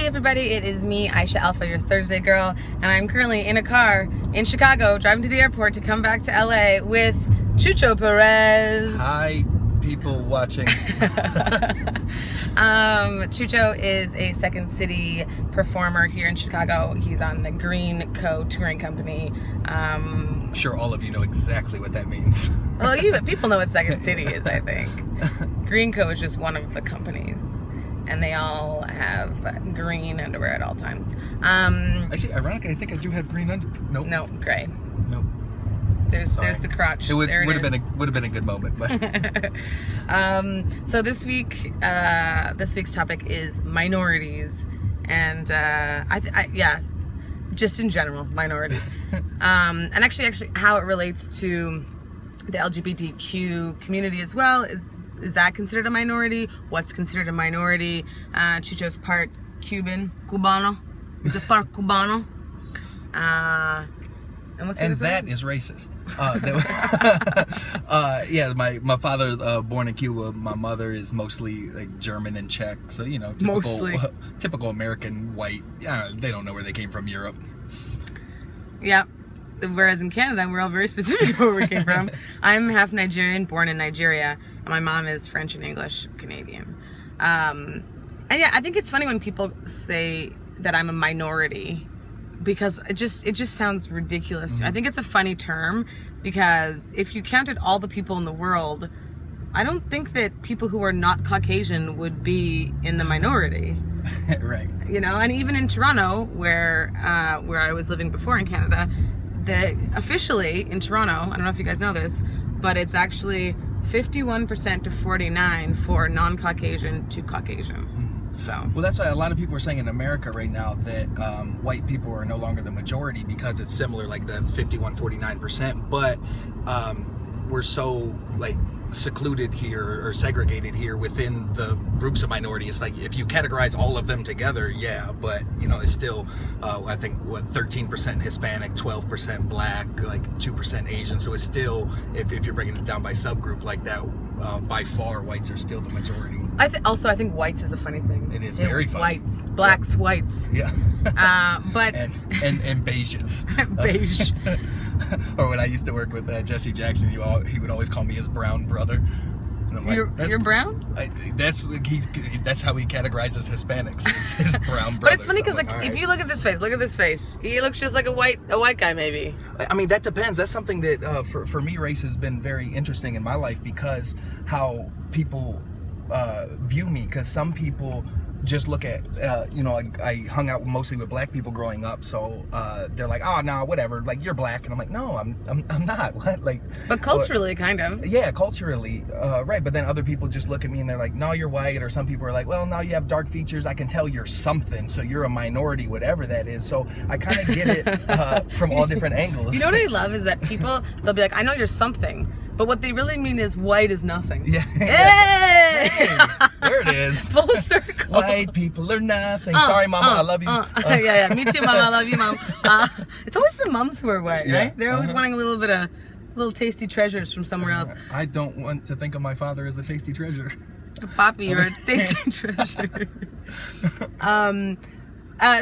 Hey everybody, it is me, Aisha Alpha, your Thursday girl, and I'm currently in a car in Chicago, driving to the airport to come back to LA with Chucho Perez. Hi, people watching. Chucho is a Second City performer here in Chicago. He's on the Green Co. touring company. I'm sure all of you know exactly what that means. Well, people know what Second City is, I think. Green Co. is just one of the companies. And they all have green underwear at all times. Actually, ironically, I think I do have green underwear. Nope. No, gray. Nope. There's the crotch. It would have been a good moment, but. So this week's topic is minorities, and yes, just in general minorities, and actually how it relates to the LGBTQ community as well. Is that considered a minority? What's considered a minority? Chucho's part Cubano. He's a part Cubano. And that is racist. Yeah, my father born in Cuba. My mother is mostly like German and Czech. So typical American white. Yeah, they don't know where they came from. Europe. Yeah. Whereas in Canada, we're all very specific where we came from. I'm half Nigerian, born in Nigeria, and my mom is French and English Canadian. And yeah, I think it's funny when people say that I'm a minority, because it just sounds ridiculous. Mm-hmm. I think it's a funny term, because if you counted all the people in the world, I don't think that people who are not Caucasian would be in the minority. Right. You know, and even in Toronto, where I was living before in Canada, officially in Toronto, I don't know if you guys know this, but it's actually 51% to 49% for non-Caucasian to Caucasian. Mm-hmm. So. Well, that's why a lot of people are saying in America right now that white people are no longer the majority, because it's similar, like the 51-49%, but we're so like secluded here or segregated here within the groups of minorities. Like if you categorize all of them together, yeah, but you know, it's still I think 13% Hispanic, 12% black, like 2% Asian. So it's still, if you're breaking it down by subgroup like that, by far whites are still the majority. I think whites is a funny thing. It is very funny. Whites, blacks, yeah. Whites. Yeah. But and beiges. Beige. Or when I used to work with Jesse Jackson, he would always call me his brown brother. And I'm like, you're brown? That's how he categorizes Hispanics. His brown brother. But it's funny because if you look at this face, he looks just like a white guy maybe. I mean, that depends. That's something that for me, race has been very interesting in my life, because how people view me. Because some people just look at, I hung out mostly with black people growing up, so they're like, oh, no, whatever, like, you're black, and I'm like, no, I'm not. What? Like, but culturally, kind of. Yeah, culturally, right. But then other people just look at me and they're like, no, you're white. Or some people are like, well, no, you have dark features. I can tell you're something, so you're a minority, whatever that is. So I kind of get it from all different angles. You know what I love is that they'll be like, I know you're something, but what they really mean is white is nothing. Yeah. Hey! There it is. Full circle. White people are nothing. Sorry, Mama, I love you. Yeah, me too, Mama, I love you, Mom. It's always the mums who are white, right? They're always wanting a little tasty treasures from somewhere else. I don't want to think of my father as a tasty treasure. Papi, you're a tasty treasure.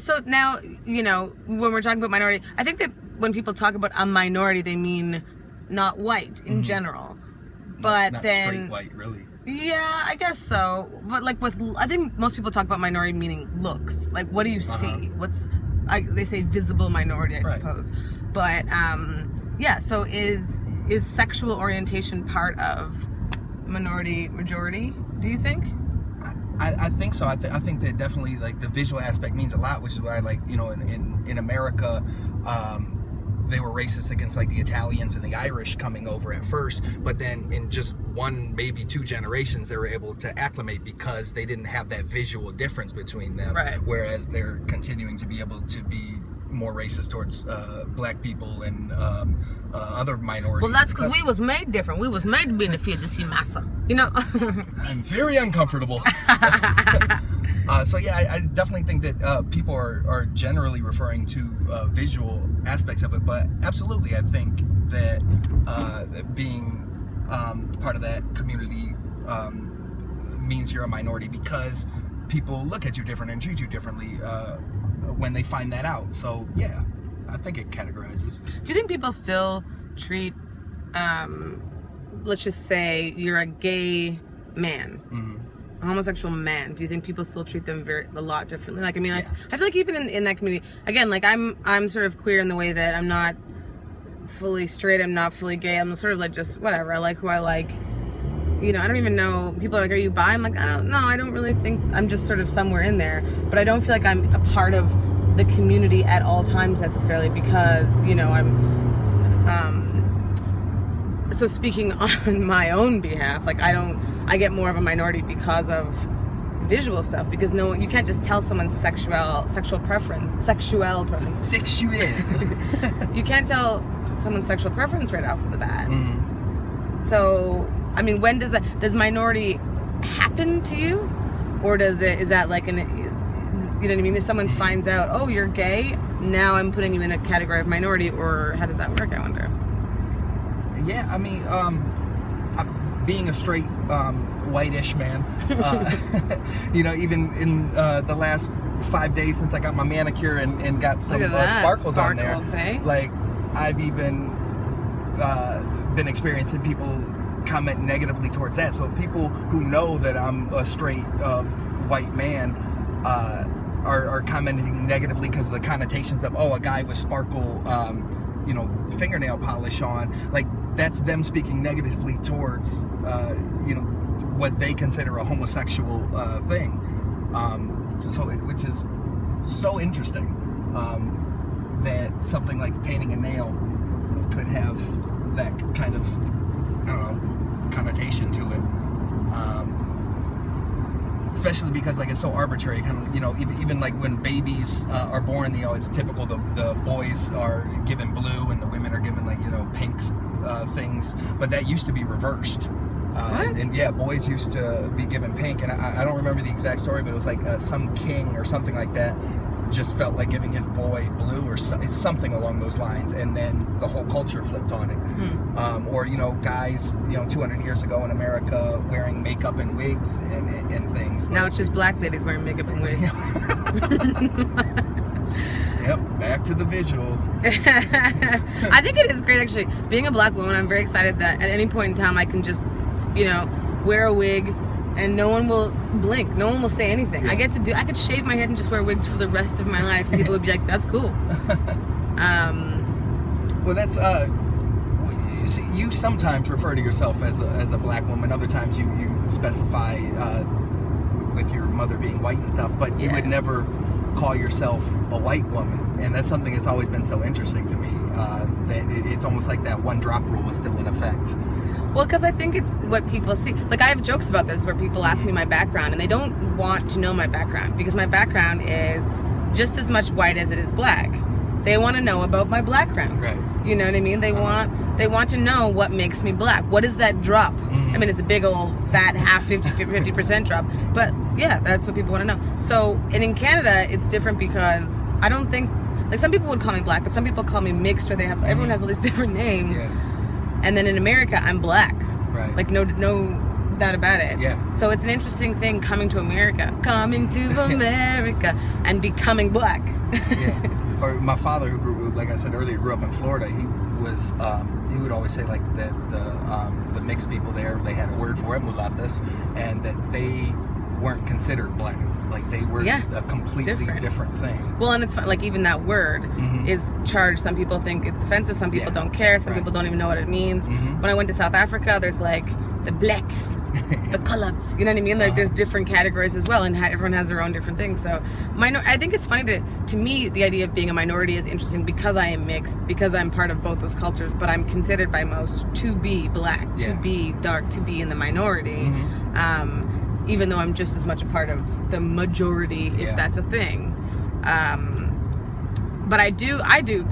So now, when we're talking about minority, I think that when people talk about a minority, they mean not white in general, but not then straight white, really. Yeah, I guess so. But like I think most people talk about minority meaning looks. Like, what do you see? They say visible minority, I suppose. But yeah. So is sexual orientation part of minority majority? Do you think? I think so. I think that definitely, like, the visual aspect means a lot, which is why, like, in America, they were racist against, like, the Italians and the Irish coming over at first, but then in just one, maybe two generations, they were able to acclimate because they didn't have that visual difference between them. Right. Whereas they're continuing to be able to be more racist towards black people and other minorities. Well, that's because we was made different. We was made to be in the field to see massa. I'm very uncomfortable. So yeah, I definitely think that people are generally referring to visual aspects of it, but absolutely, I think that being part of that community means you're a minority, because people look at you different and treat you differently when they find that out. So yeah, I think it categorizes. Do you think people still treat, let's just say you're a gay man, a homosexual man, do you think people still treat them a lot differently? Like, I mean, I feel like even in that community, again, like I'm sort of queer in the way that I'm not fully straight, I'm not fully gay, I'm sort of like just whatever, I like who I like. You know, I don't even know, people are like, are you bi? I'm like, I don't know, I don't really think, I'm just sort of somewhere in there, but I don't feel like I'm a part of the community at all times necessarily, because, you know, so speaking on my own behalf, like I get more of a minority because of visual stuff, because you can't just tell someone's sexual preference. You can't tell someone's sexual preference right off the bat. So, I mean, when does minority happen to you? Or is that like you know what I mean? If someone finds out, oh, you're gay, now I'm putting you in a category of minority, or how does that work, I wonder? Yeah, I mean, being a straight, whitish man, you know, even in the last 5 days since I got my manicure and got some sparkles on there, like, I've even been experiencing people comment negatively towards that. So if people who know that I'm a straight white man are commenting negatively because of the connotations of, oh, a guy with sparkle, you know, fingernail polish on, like, that's them speaking negatively towards, you know, what they consider a homosexual thing. Which is so interesting, that something like painting a nail could have that kind of, I don't know, connotation to it. Especially because, like, it's so arbitrary, kind of, you know, even like when babies are born, you know, it's typical the boys are given blue and the women are given, like, you know, pinks things, but that used to be reversed. And yeah, boys used to be given pink, and I don't remember the exact story, but it was like some king or something like that just felt like giving his boy blue or something along those lines, and then the whole culture flipped on it. Or, you know, guys, you know, 200 years ago in America wearing makeup and wigs and things. Now it's just black ladies wearing makeup and wigs. Yep, back to the visuals. I think it is great, actually. Being a black woman, I'm very excited that at any point in time I can just, you know, wear a wig and no one will blink. No one will say anything. I could shave my head and just wear wigs for the rest of my life, and people would be like, that's cool. Well, that's, see, you sometimes refer to yourself as a black woman. Other times you specify with your mother being white and stuff, but you would never call yourself a white woman, and that's something that's always been so interesting to me, that it's almost like that one drop rule is still in effect. Well, because I think it's what people see. Like, I have jokes about this where people ask me my background, and they don't want to know my background, because my background is just as much white as it is black. They want to know about my background. Right. You know what I mean? They want to know what makes me black. What is that drop? I mean, it's a big old fat 50% drop, but yeah, that's what people want to know. So, and in Canada, it's different because I don't think, like, some people would call me black, but some people call me mixed, or they have, everyone has all these different names. Yeah. And then in America, I'm black. Right. Like, no doubt about it. Yeah. So it's an interesting thing coming to America, and becoming black. Yeah. Or my father, who like I said earlier, grew up in Florida. He was, he would always say, like, that the mixed people there, they had a word for it, mulatas, and that they weren't considered black. Like, they were a completely different thing. Well, and it's fun, like, even that word is charged. Some people think it's offensive. Some people don't care. Some people don't even know what it means. When I went to South Africa, there's, like, the blacks, the colors. You know what I mean? Like, there's different categories as well, and everyone has their own different things. So, I think it's funny to me, the idea of being a minority is interesting because I am mixed, because I'm part of both those cultures, but I'm considered by most to be black, to be dark, to be in the minority. Even though I'm just as much a part of the majority, if that's a thing. But I do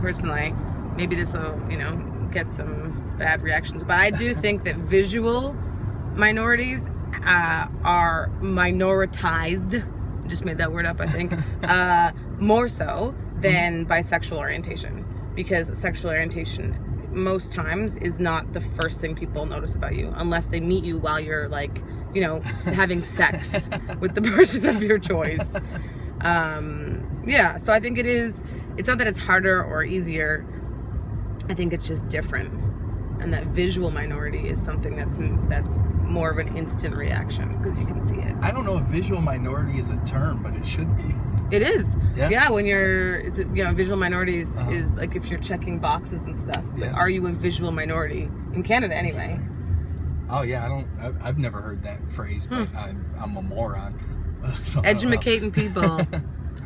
personally, maybe this will, you know, get some bad reactions, but I do think that visual minorities are minoritized. I just made that word up, I think. More so than by sexual orientation, because sexual orientation most times is not the first thing people notice about you, unless they meet you while you're, like, you know, having sex with the person of your choice. Yeah, so I think it's not that it's harder or easier. I think it's just different. And that visual minority is something that's more of an instant reaction because you can see it. I don't know if visual minority is a term, but it should be. It is. Yeah. When visual minorities is like if you're checking boxes and stuff. It's like, are you a visual minority? In Canada, anyway. Oh yeah, I've never heard that phrase, but I'm a moron. So Educating people.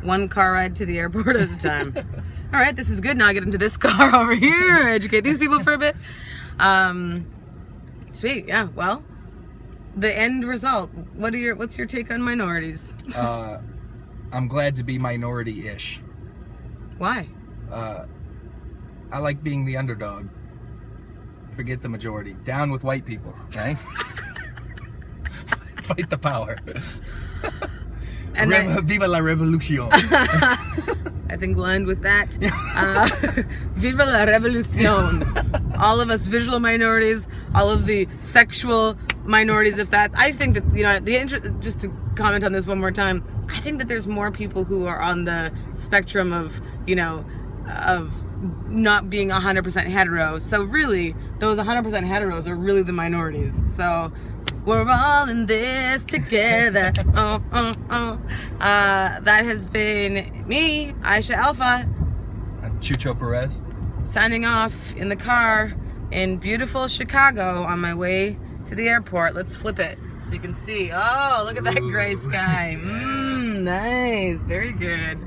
One car ride to the airport at a time. All right, this is good. Now I get into this car over here. Educate these people for a bit. Sweet. Yeah. Well, the end result. What's your take on minorities? I'm glad to be minority-ish. Why? I like being the underdog. Forget the majority. Down with white people, right? Fight the power. And Viva la revolution. I think we'll end with that. Viva la revolution. All of us visual minorities, all of the sexual minorities, I think that, you know, just to comment on this one more time, I think that there's more people who are on the spectrum of, you know, of not being 100% hetero. So really, those 100% heteros are really the minorities. So we're all in this together. That has been me, Aisha Alpha. I'm Chucho Perez. Signing off in the car in beautiful Chicago on my way to the airport. Let's flip it so you can see. Oh, look at that gray sky. Nice. Very good.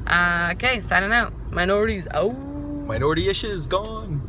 Okay, signing out. Minorities. Oh. Minority-ish is gone.